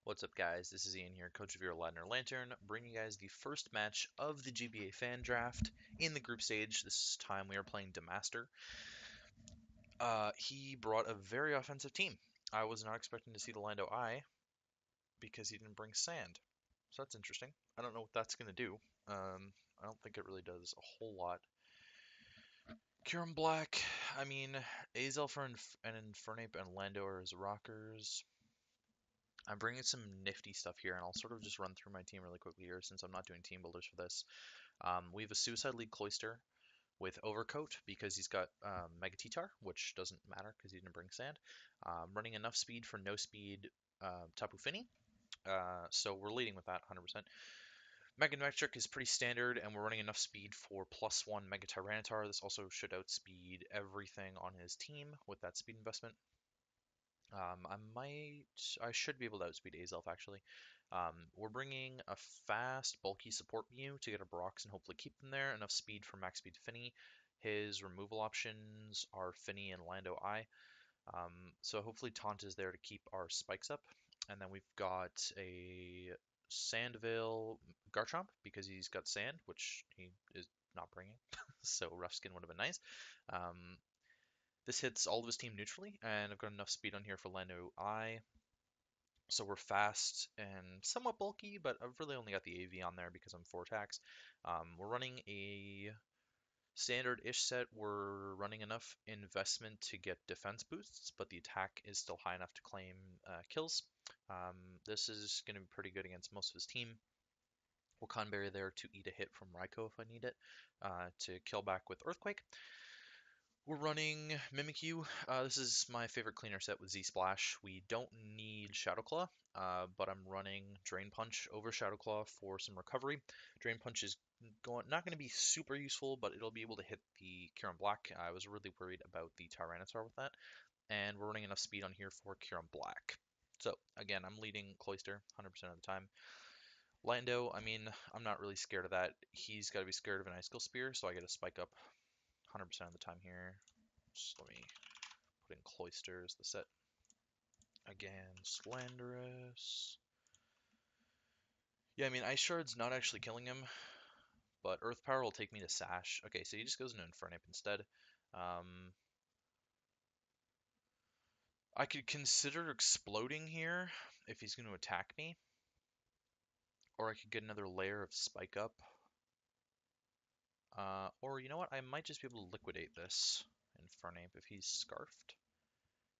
What's up, guys? This is Ian here, coach of your Ladner Lanturn, bringing you guys the first match of the GBA Fan Draft in the group stage. This time we are playing Damaster. He brought a very offensive team. I was not expecting to see the Lando I because he didn't bring sand. So that's interesting. I don't know what that's going to do. I don't think it really does a whole lot. Kyurem-Black, I mean, Azel for and Infernape and Lando are his rockers. I'm bringing some nifty stuff here, and I'll sort of just run through my team really quickly here since I'm not doing team builders for this. We have a Suicide League Cloister with Overcoat because he's got Mega T-Tar, which doesn't matter because he didn't bring sand. Running enough speed for no speed Tapu Fini. So we're leading with that 100%. Mega Metric is pretty standard, and we're running enough speed for +1 Mega Tyranitar. This also should outspeed everything on his team with that speed investment. I should be able to outspeed Azelf actually. We're bringing a fast, bulky support Mew to get a Brox and hopefully keep them there. Enough speed for max speed Finny. His removal options are Finny and Lando I. So hopefully Taunt is there to keep our spikes up. And then we've got a Sandvale Garchomp because he's got sand, which he is not bringing. So Rough Skin would have been nice. This hits all of his team neutrally, and I've got enough speed on here for Lando I. So we're fast and somewhat bulky, but I've really only got the AV on there because I'm 4 attacks. We're running a standard-ish set. We're running enough investment to get defense boosts, but the attack is still high enough to claim kills. This is going to be pretty good against most of his team. Wilconberry there to eat a hit from Raikou if I need it, to kill back with Earthquake. We're running Mimikyu. This is my favorite cleaner set with Z-Splash. We don't need Shadow Claw, but I'm running Drain Punch over Shadow Claw for some recovery. Drain Punch is not going to be super useful, but it'll be able to hit the Kyurem-Black. I was really worried about the Tyranitar with that, and we're running enough speed on here for Kyurem-Black. So, again, I'm leading Cloister 100% of the time. Lando, I mean, I'm not really scared of that. He's got to be scared of an Icicle Spear, so I get to spike up 100% of the time here. Just let me put in Cloister as the set against Landorus. Yeah, I mean, Ice Shard's not actually killing him, but Earth Power will take me to Sash. Okay, so he just goes into Infernape instead. I could consider exploding here if he's going to attack me, or I could get another layer of Spike Up. Or you know what? I might just be able to liquidate this Infernape if he's scarfed.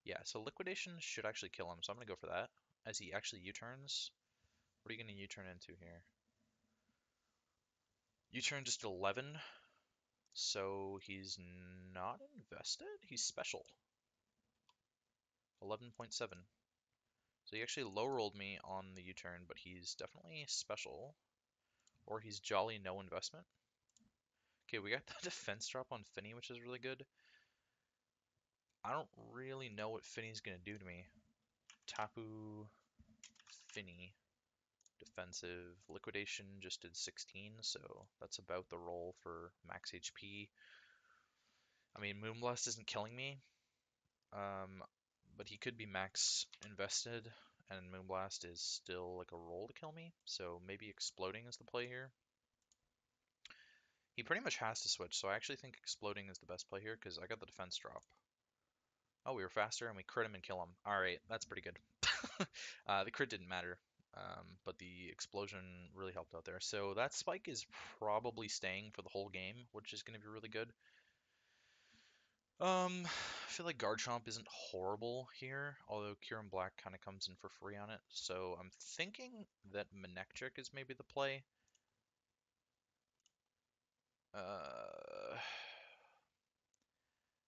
Yeah, so liquidation should actually kill him, so I'm going to go for that. As he actually U-turns. What are you going to U-turn into here? U-turn just 11, so he's not invested? He's special. 11.7. So he actually low-rolled me on the U-turn, but he's definitely special. Or he's jolly no investment. Okay, we got the defense drop on Finny, which is really good. I don't really know what Finny's going to do to me. Tapu, Finny, defensive. Liquidation just did 16, so that's about the roll for max HP. I mean, Moonblast isn't killing me, but he could be max invested, and Moonblast is still like a roll to kill me, so maybe Exploding is the play here. He pretty much has to switch, so I actually think Exploding is the best play here, because I got the defense drop. Oh, we were faster, and we crit him and kill him. Alright, that's pretty good. The crit didn't matter, but the explosion really helped out there. So that spike is probably staying for the whole game, which is going to be really good. I feel like Garchomp isn't horrible here, although Kyurem-Black kind of comes in for free on it. So I'm thinking that Manectric is maybe the play.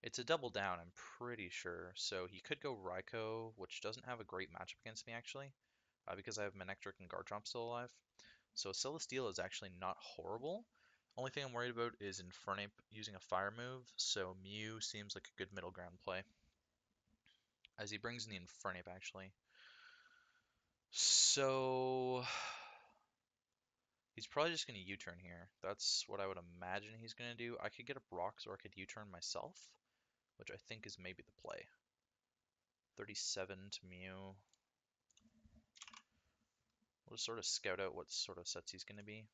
It's a double down, I'm pretty sure. So he could go Raikou, which doesn't have a great matchup against me, actually, because I have Manectric and Garchomp still alive. So Celesteela is actually not horrible. Only thing I'm worried about is Infernape using a fire move, so Mew seems like a good middle ground play. As he brings in the Infernape, actually. So he's probably just going to U-turn here. That's what I would imagine he's going to do. I could get a Brox or I could U-turn myself, which I think is maybe the play. 37 to Mew. We'll just sort of scout out what sort of sets he's going to be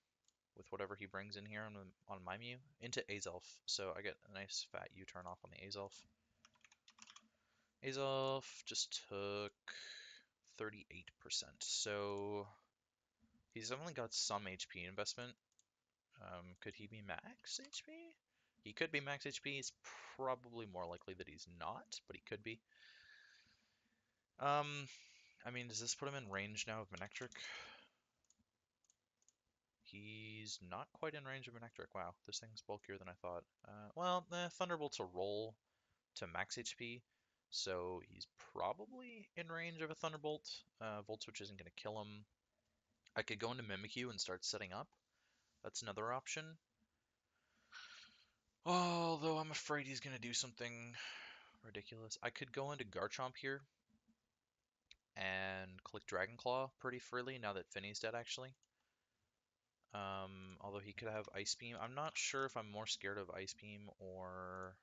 with whatever he brings in here on my Mew into Azelf. So I get a nice fat U-turn off on the Azelf. Azelf just took 38%. So he's definitely got some HP investment. Could he be max HP? He could be max HP. It's probably more likely that he's not, but he could be. I mean, does this put him in range now of Manectric? He's not quite in range of Manectric. Wow, this thing's bulkier than I thought. Well, Thunderbolt's a roll to max HP, so he's probably in range of a Thunderbolt. Volt Switch isn't going to kill him. I could go into Mimikyu and start setting up. That's another option. Although I'm afraid he's going to do something ridiculous. I could go into Garchomp here and click Dragon Claw pretty freely now that Finny's dead, actually. Although he could have Ice Beam. I'm not sure if I'm more scared of Ice Beam or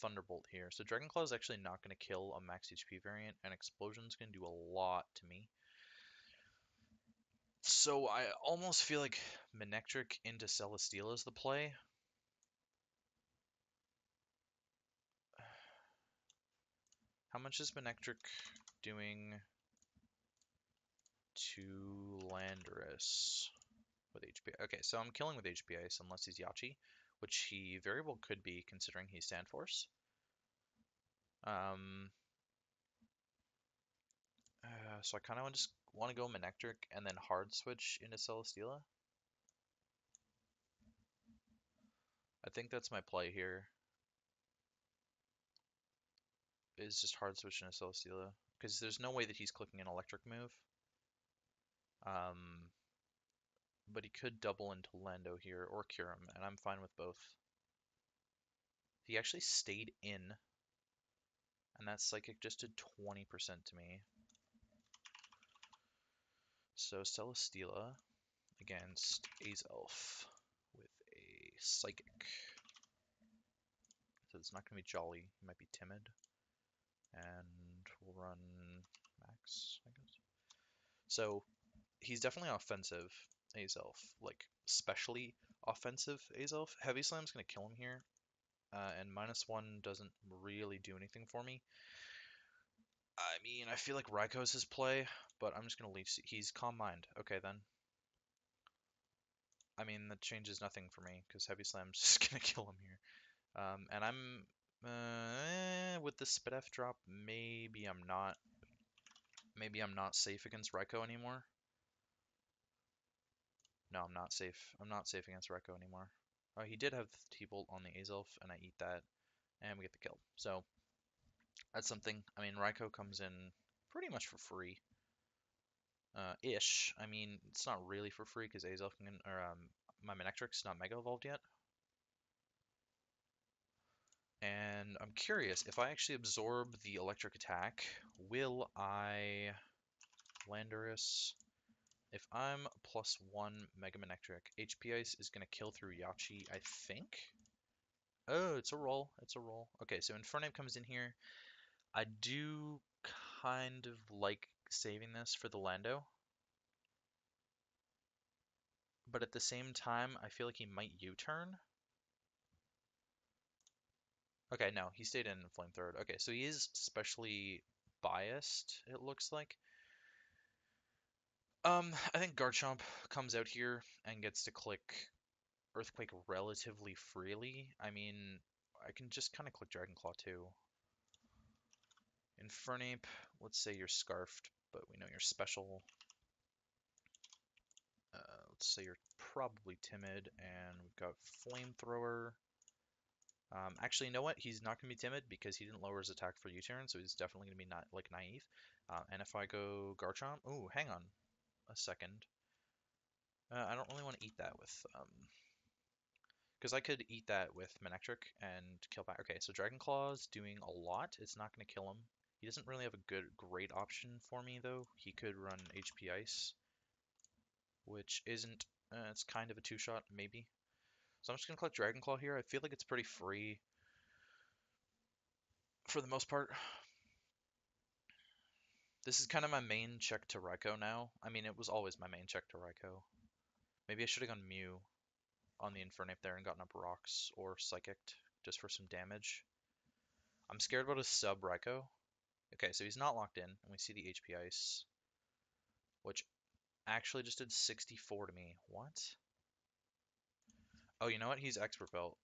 Thunderbolt here. So Dragon Claw is actually not going to kill a max HP variant, and Explosion's going to do a lot to me. So I almost feel like Manectric into Celesteela is the play. How much is Manectric doing to Landorus with HP? Okay, so I'm killing with HP Ice unless he's Yachi, which he very well could be considering he's Sandforce. So I kind of just want to go Manectric and then hard switch into Celesteela. I think that's my play here. Is just hard switch into Celesteela. Because there's no way that he's clicking an electric move. But he could double into Lando here or Kyurem, and I'm fine with both. He actually stayed in, and that Psychic just did 20% to me. So Celesteela against Azelf with a Psychic. So it's not going to be Jolly, he might be Timid. And we'll run Max, I guess. So he's definitely offensive, Azelf. Like, especially offensive Azelf. Heavy Slam's going to kill him here. And -1 doesn't really do anything for me. I mean, I feel like Raikou is his play, but I'm just going to leave. He's Calm Mind. Okay, then. I mean, that changes nothing for me, because Heavy Slam's just going to kill him here. And I'm... with the Spit F drop, maybe I'm not... Maybe I'm not safe against Raikou anymore. No, I'm not safe. I'm not safe against Raikou anymore. Oh, he did have T-Bolt on the Azelf, and I eat that, and we get the kill. So, that's something. I mean, Raikou comes in pretty much for free. Ish. I mean, it's not really for free because Azelf can, or my Manectric's not Mega Evolved yet. And I'm curious, if I actually absorb the electric attack, will I Landorus? If I'm +1 Mega Manectric, HP Ice is going to kill through Yachi, I think. Oh, it's a roll. It's a roll. Okay, so Infernape comes in here. I do kind of like saving this for the Lando. But at the same time, I feel like he might U-turn. Okay, no, he stayed in Flamethrower. Okay, so he is specially biased, it looks like. I think Garchomp comes out here and gets to click Earthquake relatively freely. I mean, I can just kind of click Dragon Claw too. Infernape, let's say you're Scarfed, but we know you're special. Let's say you're probably Timid, and we've got Flamethrower. Actually, you know what? He's not going to be Timid because he didn't lower his attack for U-turn, so he's definitely going to be not like naive. And if I go Garchomp, ooh, hang on a second. I don't really want to eat that with, because I could eat that with Manectric and kill back. Okay, so Dragon Claw's doing a lot. It's not going to kill him. He doesn't really have a great option for me though. He could run HP Ice, which isn't. It's kind of a two-shot maybe. So I'm just going to collect Dragon Claw here. I feel like it's pretty free for the most part. This is kind of my main check to Raikou now. I mean, it was always my main check to Raikou. Maybe I should have gone Mew on the Infernape there and gotten up Rocks or Psychicked just for some damage. I'm scared about a sub Raikou. Okay, so he's not locked in, and we see the HP Ice, which actually just did 64 to me. What? Oh, you know what? He's Expert Belt.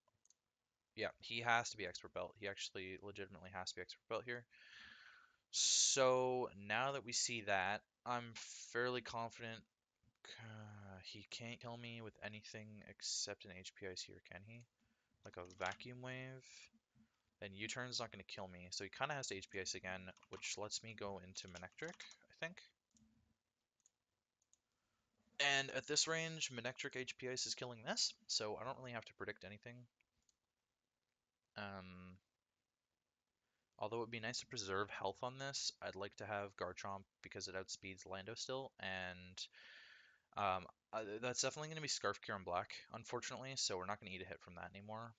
Yeah, he has to be Expert Belt. He actually legitimately has to be Expert Belt here. So now that we see that, I'm fairly confident he can't kill me with anything except an HP Ice here, can he? Like a Vacuum Wave? Then U-Turn's not going to kill me, so he kind of has to HP Ice again, which lets me go into Manectric, I think. And at this range, Manectric HP Ice is killing this, so I don't really have to predict anything. Although it would be nice to preserve health on this, I'd like to have Garchomp because it outspeeds Lando still, and that's definitely going to be Scarf Kyurem-Black, unfortunately, so we're not going to eat a hit from that anymore.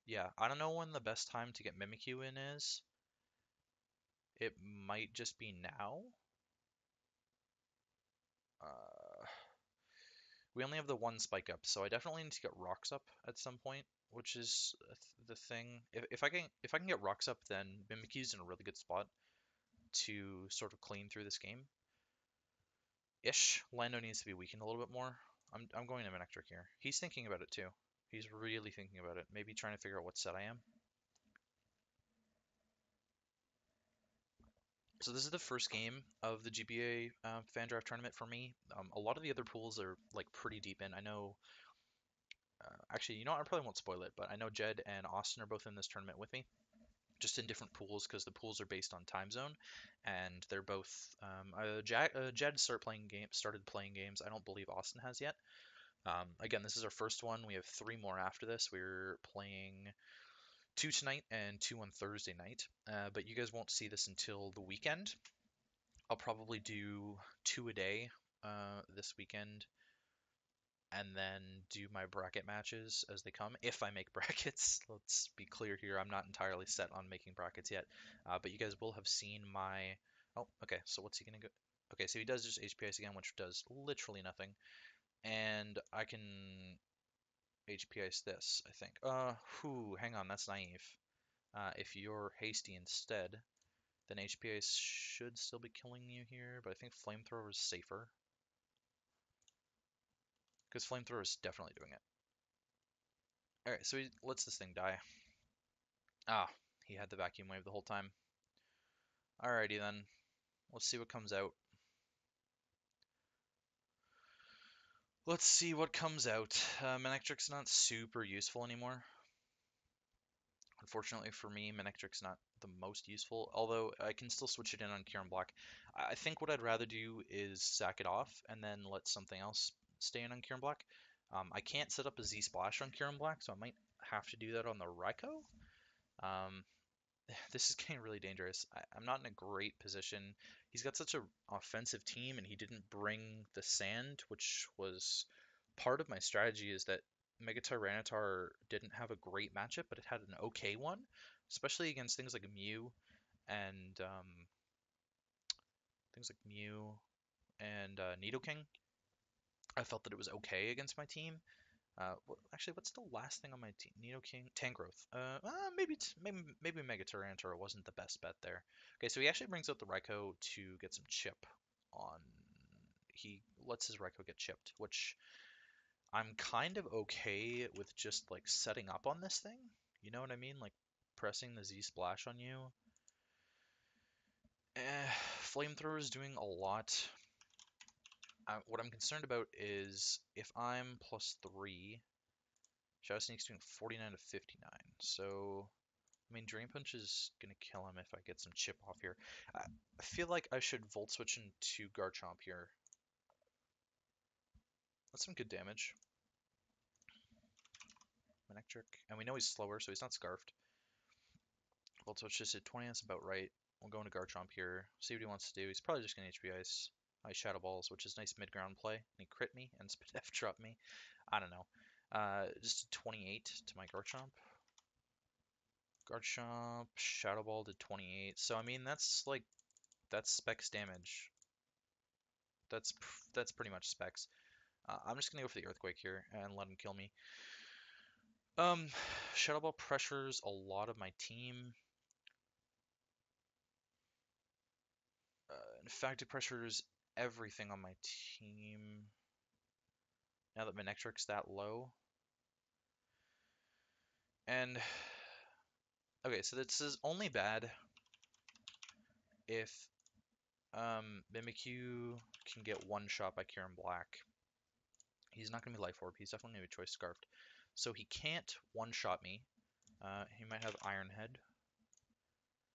Yeah, I don't know when the best time to get Mimikyu in is. It might just be now. We only have the one spike up, so I definitely need to get Rocks up at some point, which is the thing. If I can get Rocks up, then Mimikyu's in a really good spot to sort of clean through this game. Ish. Lando needs to be weakened a little bit more. I'm going to Manectric here. He's thinking about it too. He's really thinking about it. Maybe trying to figure out what set I am. So this is the first game of the GBA Fan Draft tournament for me. A lot of the other pools are like pretty deep in. I know, actually, you know what? I probably won't spoil it, but I know Jed and Austin are both in this tournament with me, just in different pools because the pools are based on time zone, and they're both. Jed started playing games. I don't believe Austin has yet. Again, this is our first one. We have 3 more after this. We're playing 2 tonight and 2 on Thursday night, but you guys won't see this until the weekend. I'll probably do 2 a day this weekend, and then do my bracket matches as they come, if I make brackets. Let's be clear here, I'm not entirely set on making brackets yet, but you guys will have seen my... Oh, okay, so what's he gonna go... Okay, so he does just HPS again, which does literally nothing, and I can HPS this, I think. Hang on, that's naive. If you're hasty instead, then HPS should still be killing you here, but I think Flamethrower is safer. Because Flamethrower is definitely doing it. Alright, so he lets this thing die. Ah, he had the Vacuum Wave the whole time. Alrighty then. Let's see what comes out. Let's see what comes out. Manectric's not super useful anymore. Unfortunately for me, Manectric's not the most useful, although I can still switch it in on Kyurem-Black. I think what I'd rather do is sack it off and then let something else stay in on Kyurem-Black. I can't set up a Z-Splash on Kyurem-Black, so I might have to do that on the Raikou. This is getting really dangerous. I'm not in a great position. He's got such an offensive team, and he didn't bring the sand, which was part of my strategy, is that Mega Tyranitar didn't have a great matchup, but it had an okay one, especially against things like Mew and Nidoking. I felt that it was okay against my team. Actually, what's the last thing on my team? Nidoking, Tangrowth. Maybe Mega Tyranitar wasn't the best bet there. Okay, so he actually brings out the Raikou to get some chip on. He lets his Raikou get chipped, which I'm kind of okay with just like setting up on this thing. You know what I mean? Like pressing the Z Splash on you. Flamethrower is doing a lot. What I'm concerned about is if I'm +3. Shadow Sneak's doing 49 to 59. So, I mean, Drain Punch is going to kill him if I get some chip off here. I feel like I should Volt Switch into Garchomp here. That's some good damage. Manectric. And we know he's slower, so he's not Scarfed. Volt Switch just hit 20, that's about right. We'll go into Garchomp here, see what he wants to do. He's probably just going to HP Ice. Ice Shadow Balls, which is nice mid-ground play. And he crit me and F drop me. I don't know. Just a 28 to my Garchomp. Garchomp, Shadow Ball did 28. So, I mean, that's like That's specs damage. That's pretty much specs. I'm just gonna go for the Earthquake here and let him kill me. Shadow Ball pressures a lot of my team. In fact, it pressures everything on my team. Now that Manectric's that low. And, okay, so this is only bad if Mimikyu can get one shot by Kyurem-Black. He's not going to be Life Orb, he's definitely going to be Choice Scarfed. So he can't one-shot me. He might have Iron Head.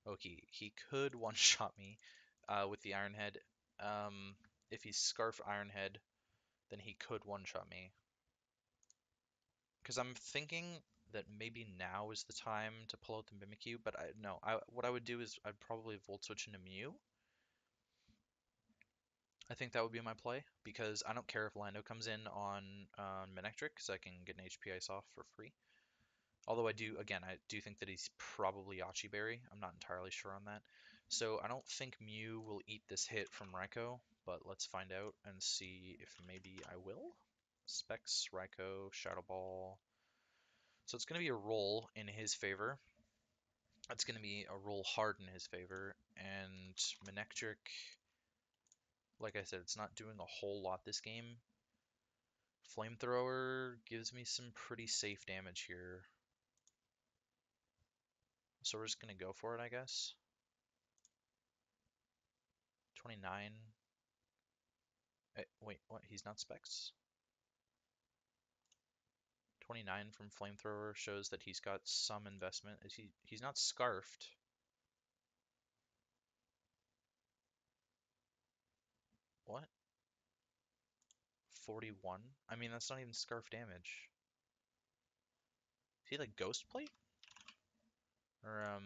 Okay, he could one-shot me with the Iron Head. If he's Scarf Iron Head, then he could one-shot me. Because I'm thinking that maybe now is the time to pull out the Mimikyu, but what I would do is I'd probably Volt Switch into Mew. I think that would be my play, because I don't care if Lando comes in on Manectric, because I can get an HP Ice off for free. Although I do think that he's probably Yachi Berry. I'm not entirely sure on that. So I don't think Mew will eat this hit from Raikou, but let's find out and see if maybe I will. Specs, Raikou, Shadow Ball. So it's going to be a roll in his favor. It's going to be a roll hard in his favor. And Manectric, like I said, it's not doing a whole lot this game. Flamethrower gives me some pretty safe damage here. So we're just going to go for it, I guess. 29. Wait, what? He's not specs? 29 from Flamethrower shows that he's got some investment. He's not scarfed. What? 41? I mean, that's not even scarf damage. Is he like Ghost Plate? Or,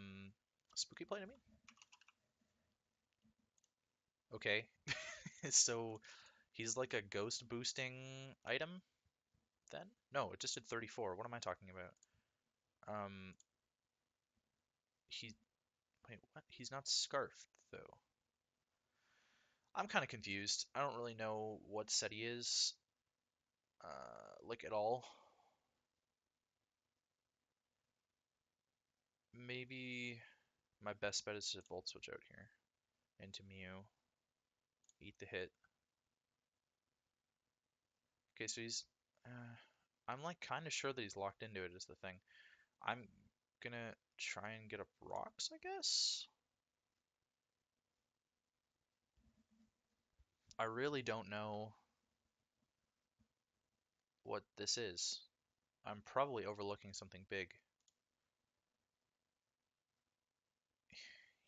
Spooky Plate, I mean? Okay. So, he's like a ghost boosting item, then? No, it just did 34. What am I talking about? Wait, what? He's not scarfed, though. I'm kind of confused. I don't really know what set he is, like at all. Maybe my best bet is to Volt Switch out here into Mew, eat the hit. Okay, so I'm like kind of sure that he's locked into it is the thing. I'm gonna try and get up rocks, I guess? I really don't know what this is. I'm probably overlooking something big.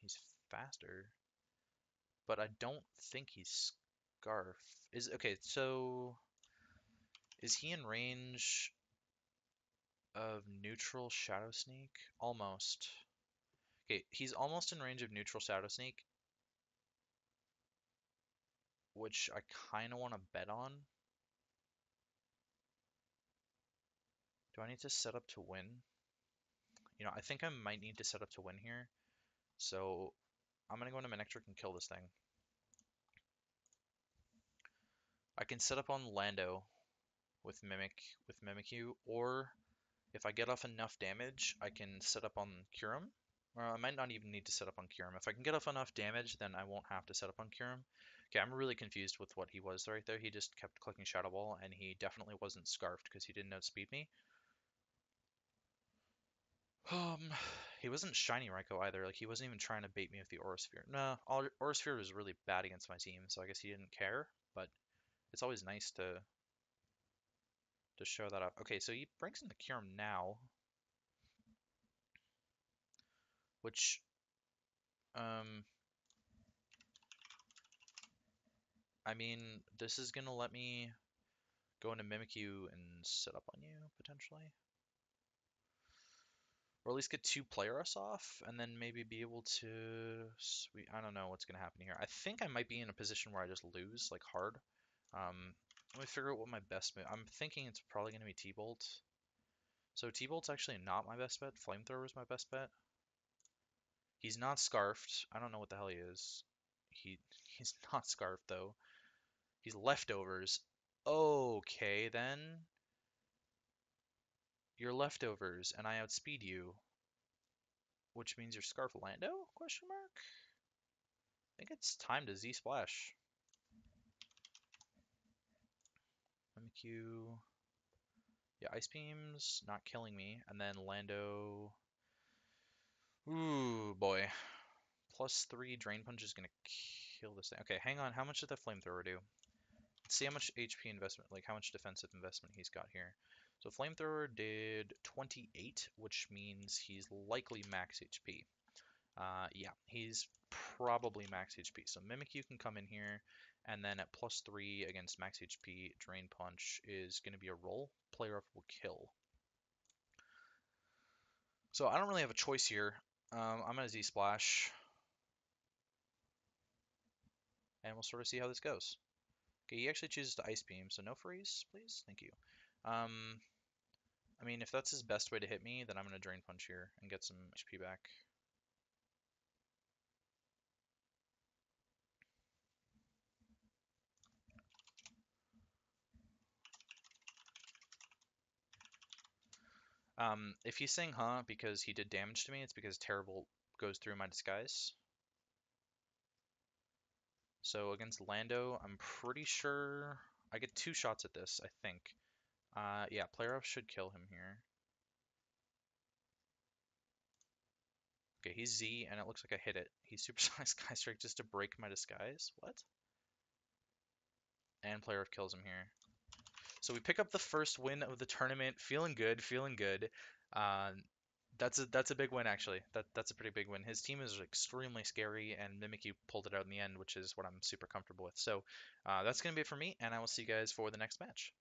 He's faster, but I don't think he's Scarf. Okay, so is he in range of neutral Shadow Sneak? Almost. Okay, he's almost in range of neutral Shadow Sneak, which I kind of want to bet on. Do I need to set up to win? You know, I think I might need to set up to win here. So I'm going to go into Manectric and kill this thing. I can set up on Lando with Mimikyu, or if I get off enough damage, I can set up on Kyurem. Or I might not even need to set up on Kyurem. If I can get off enough damage, then I won't have to set up on Kyurem. Okay, I'm really confused with what he was right there. He just kept clicking Shadow Ball, and he definitely wasn't scarfed because he didn't outspeed me. He wasn't shiny Raikou either. Like, he wasn't even trying to bait me with the Aura Sphere. No, Aura Sphere was really bad against my team, so I guess he didn't care. But it's always nice to show that up. Okay, so he brings in the Kyurem now, which I mean, this is gonna let me go into Mimikyu and set up on you potentially. Or at least get 2 player us off, and then maybe be able to... I don't know what's going to happen here. I think I might be in a position where I just lose, like, hard. Let me figure out what my best move... I'm thinking it's probably going to be T-Bolt. So T-Bolt's actually not my best bet. Flamethrower is my best bet. He's not Scarfed. I don't know what the hell he is. he's not Scarf though. He's leftovers. Okay, then. You're leftovers, and I outspeed you, which means you're Scarf Lando? Question mark. I think it's time to Z Splash. Mimikyu. Yeah, Ice Beam's not killing me, and then Lando. Ooh boy. +3 Drain Punch is gonna kill this thing. Okay, hang on. How much did the Flamethrower do? Let's see how much HP investment, like how much defensive investment he's got here. So Flamethrower did 28, which means he's likely max HP. Yeah, he's probably max HP. So Mimikyu can come in here, and then at +3 against max HP, Drain Punch is going to be a roll. Player up will kill. So I don't really have a choice here. I'm going to Z-Splash, and we'll sort of see how this goes. Okay, he actually chooses to Ice Beam, so no freeze, please. Thank you. I mean, if that's his best way to hit me, then I'm going to Drain Punch here and get some HP back. If he's saying huh because he did damage to me, it's because Terrible goes through my disguise. So against Lando, I'm pretty sure I get 2 shots at this, I think. Yeah, player up should kill him here. Okay, he's Z, and it looks like I hit it. He's Supersonic Sky Strike just to break my disguise. What? And player up kills him here. So we pick up the first win of the tournament. Feeling good, feeling good. Uh, that's a big win actually. That's a pretty big win. His team is extremely scary, and Mimikyu pulled it out in the end, which is what I'm super comfortable with. So that's gonna be it for me, and I will see you guys for the next match.